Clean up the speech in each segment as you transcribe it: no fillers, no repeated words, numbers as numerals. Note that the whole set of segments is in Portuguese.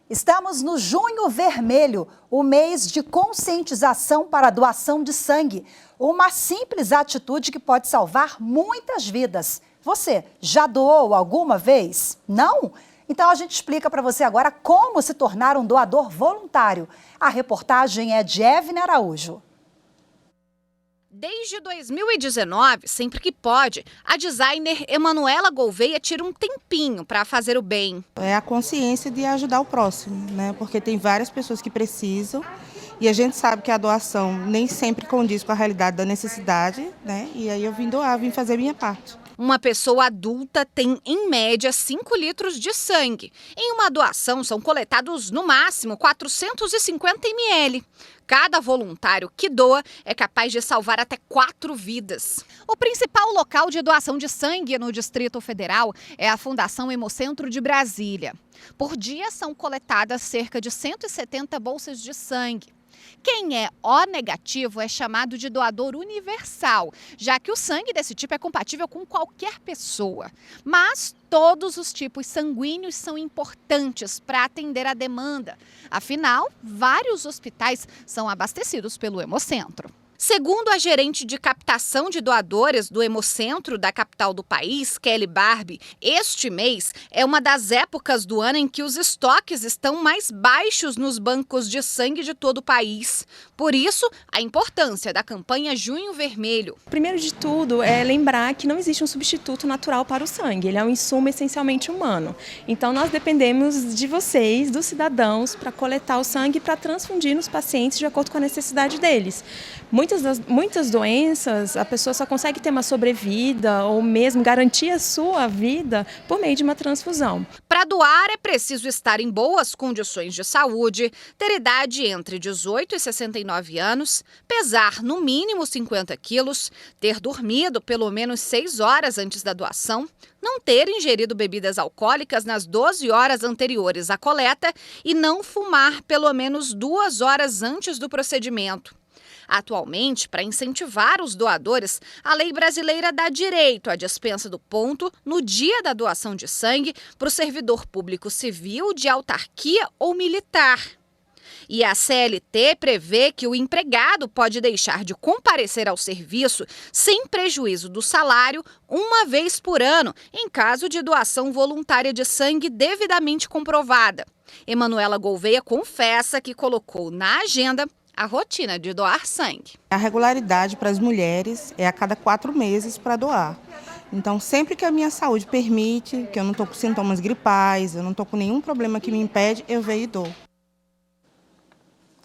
Estamos no Junho Vermelho, o mês de conscientização para a doação de sangue. Uma simples atitude que pode salvar muitas vidas. Você já doou alguma vez? Não? Então a gente explica para você agora como se tornar um doador voluntário. A reportagem é de Evne Araújo. Desde 2019, sempre que pode, a designer Emanuela Gouveia tira um tempinho para fazer o bem. É a consciência de ajudar o próximo, né? Porque tem várias pessoas que precisam e a gente sabe que a doação nem sempre condiz com a realidade da necessidade, né? E aí eu vim doar, vim fazer a minha parte. Uma pessoa adulta tem, em média, 5 litros de sangue. Em uma doação, são coletados, no máximo, 450 ml. Cada voluntário que doa é capaz de salvar até 4 vidas. O principal local de doação de sangue no Distrito Federal é a Fundação Hemocentro de Brasília. Por dia, são coletadas cerca de 170 bolsas de sangue. Quem é O negativo é chamado de doador universal, já que o sangue desse tipo é compatível com qualquer pessoa. Mas todos os tipos sanguíneos são importantes para atender a demanda. Afinal, vários hospitais são abastecidos pelo Hemocentro. Segundo a gerente de captação de doadores do Hemocentro da capital do país, Kelly Barbie, este mês é uma das épocas do ano em que os estoques estão mais baixos nos bancos de sangue de todo o país. Por isso, a importância da campanha Junho Vermelho. Primeiro de tudo é lembrar que não existe um substituto natural para o sangue, ele é um insumo essencialmente humano. Então nós dependemos de vocês, dos cidadãos, para coletar o sangue e para transfundir nos pacientes de acordo com a necessidade deles. Muitas doenças, a pessoa só consegue ter uma sobrevida ou mesmo garantir a sua vida por meio de uma transfusão. Para doar é preciso estar em boas condições de saúde, ter idade entre 18 e 69 anos, pesar no mínimo 50 quilos, ter dormido pelo menos 6 horas antes da doação, não ter ingerido bebidas alcoólicas nas 12 horas anteriores à coleta e não fumar pelo menos 2 horas antes do procedimento. Atualmente, para incentivar os doadores, a lei brasileira dá direito à dispensa do ponto no dia da doação de sangue para o servidor público civil, de autarquia ou militar. E a CLT prevê que o empregado pode deixar de comparecer ao serviço sem prejuízo do salário uma vez por ano, em caso de doação voluntária de sangue devidamente comprovada. Emanuela Gouveia confessa que colocou na agenda a rotina de doar sangue. A regularidade para as mulheres é a cada 4 meses para doar. Então, sempre que a minha saúde permite, que eu não estou com sintomas gripais, eu não estou com nenhum problema que me impede, eu venho e dou.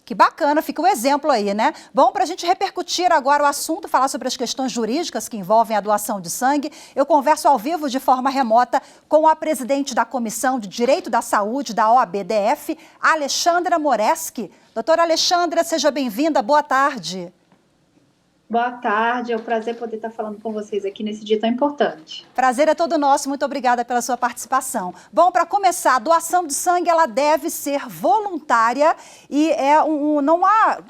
Que bacana, fica o exemplo aí, né? Bom, para a gente repercutir agora o assunto, falar sobre as questões jurídicas que envolvem a doação de sangue, eu converso ao vivo de forma remota com a presidente da Comissão de Direito da Saúde da OAB-DF, Alexandra Moreski. Doutora Alexandra, seja bem-vinda, boa tarde. Boa tarde, é um prazer poder estar falando com vocês aqui nesse dia tão importante. Prazer é todo nosso, muito obrigada pela sua participação. Bom, para começar, a doação de sangue ela deve ser voluntária e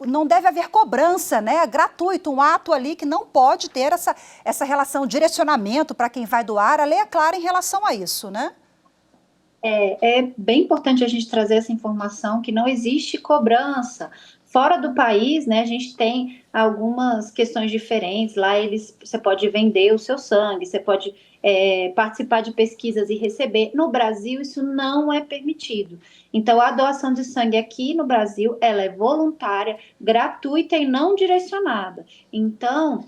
não deve haver cobrança, né? É gratuito, um ato ali que não pode ter essa relação, direcionamento para quem vai doar. A lei é clara em relação a isso, né? É bem importante a gente trazer essa informação que não existe cobrança. Fora do país, né, a gente tem algumas questões diferentes. Lá você pode vender o seu sangue, você pode participar de pesquisas e receber. No Brasil, isso não é permitido. Então, a doação de sangue aqui no Brasil, ela é voluntária, gratuita e não direcionada. Então,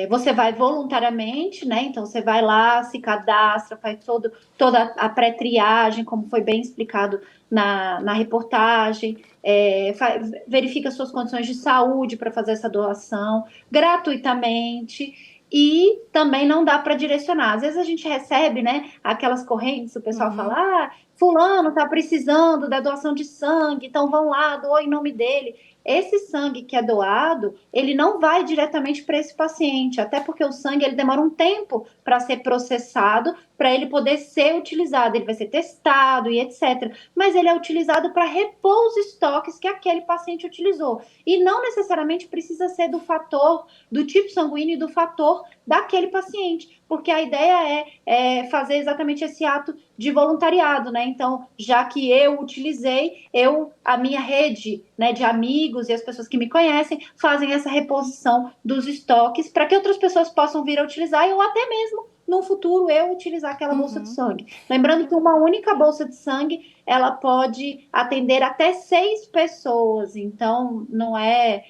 você vai voluntariamente, né? Então você vai lá, se cadastra, faz toda a pré-triagem, como foi bem explicado na reportagem, verifica suas condições de saúde para fazer essa doação gratuitamente. E também não dá para direcionar. Às vezes a gente recebe, né, aquelas correntes, o pessoal fala, fulano está precisando da doação de sangue, então vão lá, doa em nome dele. esse sangue que é doado, ele não vai diretamente para esse paciente, até porque o sangue ele demora um tempo para ser processado, para ele poder ser utilizado, ele vai ser testado e etc. Mas ele é utilizado para repor os estoques que aquele paciente utilizou. E não necessariamente precisa ser do fator, do tipo sanguíneo e do fator daquele paciente, porque a ideia é fazer exatamente esse ato de voluntariado, né? Então, já que eu utilizei, a minha rede, né, de amigos e as pessoas que me conhecem fazem essa reposição dos estoques para que outras pessoas possam vir a utilizar, ou até mesmo no futuro eu utilizar aquela bolsa de sangue. Lembrando que uma única bolsa de sangue, ela pode atender até 6 pessoas, então não é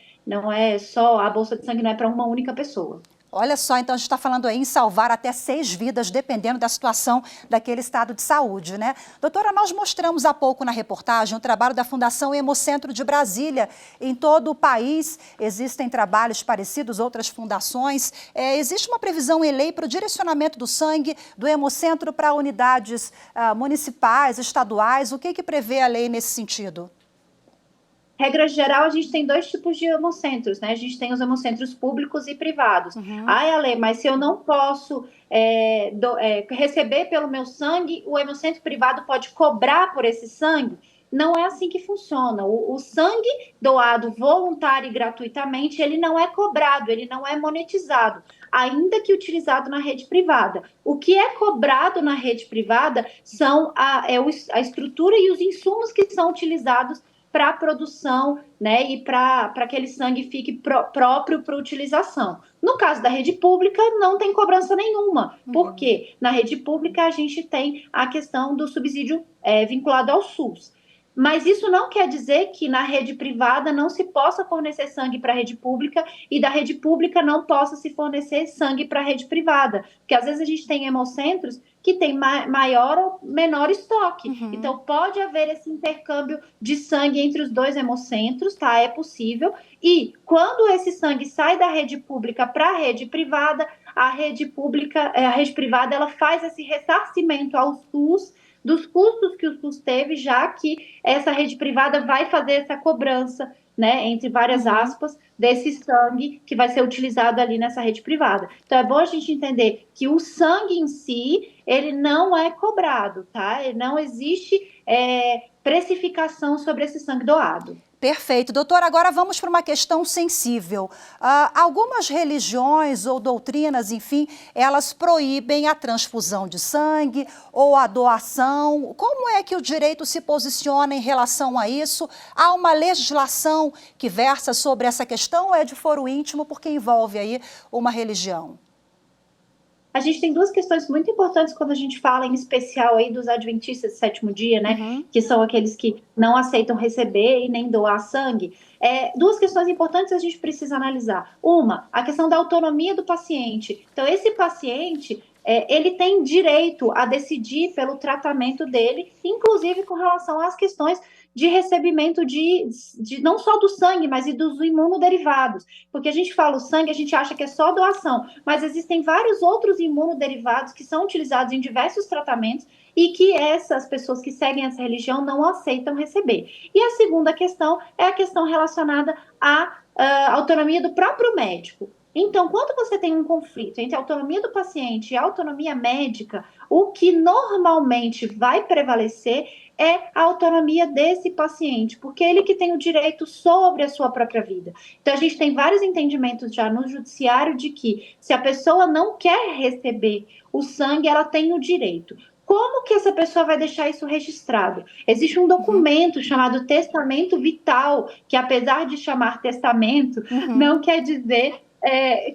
só, a bolsa de sangue não é para uma única pessoa. Olha só, então a gente está falando aí em salvar até 6 vidas, dependendo da situação daquele estado de saúde, né? Doutora, nós mostramos há pouco na reportagem o trabalho da Fundação Hemocentro de Brasília. Em todo o país existem trabalhos parecidos, outras fundações. Existe uma previsão em lei para o direcionamento do sangue do Hemocentro para unidades municipais, estaduais? O que prevê a lei nesse sentido? Regra geral, a gente tem 2 tipos de hemocentros, né? A gente tem os hemocentros públicos e privados. Ale, mas se eu não posso receber pelo meu sangue, o hemocentro privado pode cobrar por esse sangue? Não é assim que funciona. O sangue doado voluntário e gratuitamente, ele não é cobrado, ele não é monetizado, ainda que utilizado na rede privada. O que é cobrado na rede privada são a estrutura e os insumos que são utilizados para a produção, né, e para que aquele sangue fique próprio para utilização. No caso da rede pública, não tem cobrança nenhuma, porque na rede pública a gente tem a questão do subsídio vinculado ao SUS. Mas isso não quer dizer que na rede privada não se possa fornecer sangue para a rede pública e da rede pública não possa se fornecer sangue para a rede privada. Porque às vezes a gente tem hemocentros que tem maior ou menor estoque. Então pode haver esse intercâmbio de sangue entre os 2 hemocentros, tá? É possível. E quando esse sangue sai da rede pública para a rede privada, a rede privada, ela faz esse ressarcimento ao SUS dos custos que o SUS teve, já que essa rede privada vai fazer essa cobrança, né, entre várias aspas, desse sangue que vai ser utilizado ali nessa rede privada. Então é bom a gente entender que o sangue em si, ele não é cobrado, tá? Não existe precificação sobre esse sangue doado. Perfeito. Doutora, agora vamos para uma questão sensível. Algumas religiões ou doutrinas, enfim, elas proíbem a transfusão de sangue ou a doação. Como é que o direito se posiciona em relação a isso? Há uma legislação que versa sobre essa questão ou é de foro íntimo porque envolve aí uma religião? A gente tem 2 questões muito importantes quando a gente fala em especial aí dos adventistas do 7º dia, né? Que são aqueles que não aceitam receber e nem doar sangue. 2 questões importantes a gente precisa analisar. Uma, a questão da autonomia do paciente. Então, esse paciente, ele tem direito a decidir pelo tratamento dele, inclusive com relação às questões de recebimento de não só do sangue, mas e dos imunoderivados. Porque a gente fala o sangue, a gente acha que é só doação, mas existem vários outros imunoderivados que são utilizados em diversos tratamentos e que essas pessoas que seguem essa religião não aceitam receber. E a segunda questão é a questão relacionada à autonomia do próprio médico. Então, quando você tem um conflito entre a autonomia do paciente e a autonomia médica, o que normalmente vai prevalecer é a autonomia desse paciente, porque é ele que tem o direito sobre a sua própria vida. Então, a gente tem vários entendimentos já no judiciário de que se a pessoa não quer receber o sangue, ela tem o direito. Como que essa pessoa vai deixar isso registrado? Existe um documento chamado testamento vital, que apesar de chamar testamento, não quer dizer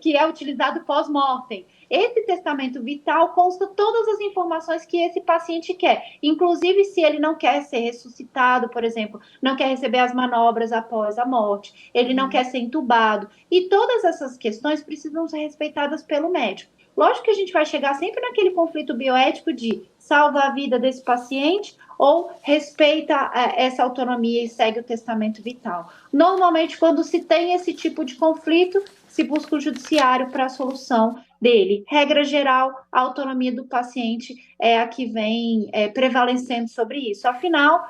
que é utilizado pós-mortem. Esse testamento vital consta todas as informações que esse paciente quer, inclusive se ele não quer ser ressuscitado, por exemplo, não quer receber as manobras após a morte, ele não quer ser entubado, e todas essas questões precisam ser respeitadas pelo médico. Lógico que a gente vai chegar sempre naquele conflito bioético de salva a vida desse paciente ou respeita essa autonomia e segue o testamento vital. Normalmente, quando se tem esse tipo de conflito, se busca o judiciário para a solução dele. Regra geral, a autonomia do paciente é a que vem prevalecendo sobre isso. Afinal,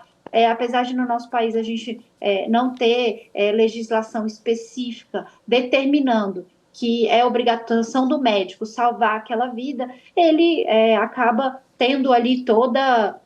apesar de no nosso país a gente não ter legislação específica determinando que é obrigação do médico salvar aquela vida, ele acaba tendo ali toda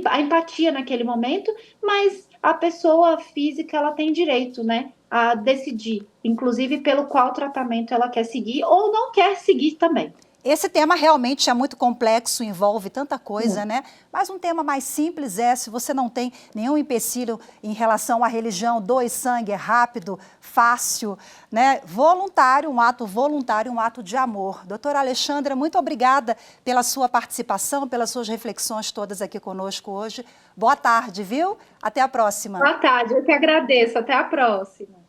a empatia naquele momento, mas a pessoa física ela tem direito, né, a decidir, inclusive pelo qual tratamento ela quer seguir ou não quer seguir também. Esse tema realmente é muito complexo, envolve tanta coisa, né? Mas um tema mais simples se você não tem nenhum empecilho em relação à religião, doe sangue, é rápido, fácil, né? Voluntário, um ato de amor. Doutora Alexandra, muito obrigada pela sua participação, pelas suas reflexões todas aqui conosco hoje. Boa tarde, viu? Até a próxima. Boa tarde, eu que agradeço. Até a próxima.